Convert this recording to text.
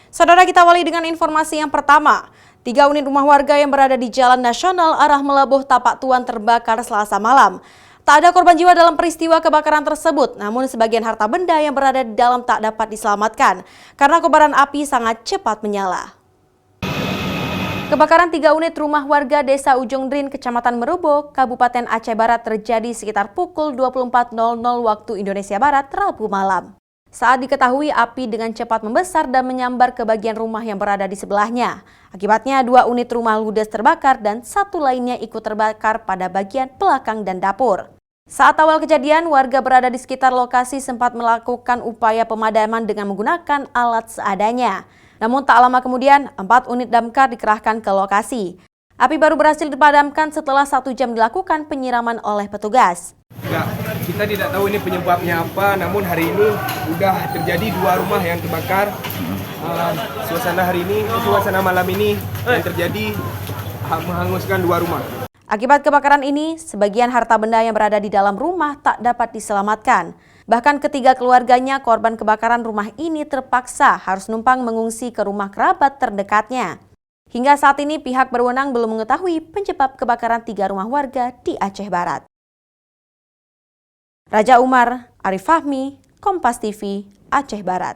Saudara, kita awali dengan informasi yang pertama. 3 unit rumah warga yang berada di Jalan Nasional arah Melabuh Tapak Tuan terbakar Selasa malam. Tak ada korban jiwa dalam peristiwa kebakaran tersebut, namun sebagian harta benda yang berada di dalam tak dapat diselamatkan karena kobaran api sangat cepat menyala. Kebakaran 3 unit rumah warga Desa Ujung Drin, Kecamatan Merubo, Kabupaten Aceh Barat terjadi sekitar pukul 24.00 waktu Indonesia Barat, Rabu malam. Saat diketahui api dengan cepat membesar dan menyambar ke bagian rumah yang berada di sebelahnya. Akibatnya 2 unit rumah ludes terbakar dan 1 lainnya ikut terbakar pada bagian belakang dan dapur. Saat awal kejadian, warga berada di sekitar lokasi sempat melakukan upaya pemadaman dengan menggunakan alat seadanya. Namun tak lama kemudian, 4 unit damkar dikerahkan ke lokasi. Api baru berhasil dipadamkan setelah 1 jam dilakukan penyiraman oleh petugas. Ya, kita tidak tahu ini penyebabnya apa, namun hari ini sudah terjadi 2 rumah yang terbakar. Suasana malam ini yang terjadi menghanguskan 2 rumah. Akibat kebakaran ini, sebagian harta benda yang berada di dalam rumah tak dapat diselamatkan. Bahkan ketiga keluarganya korban kebakaran rumah ini terpaksa harus numpang mengungsi ke rumah kerabat terdekatnya. Hingga saat ini pihak berwenang belum mengetahui penyebab kebakaran 3 rumah warga di Aceh Barat. Raja Umar, Arif Fahmi, Kompas TV, Aceh Barat.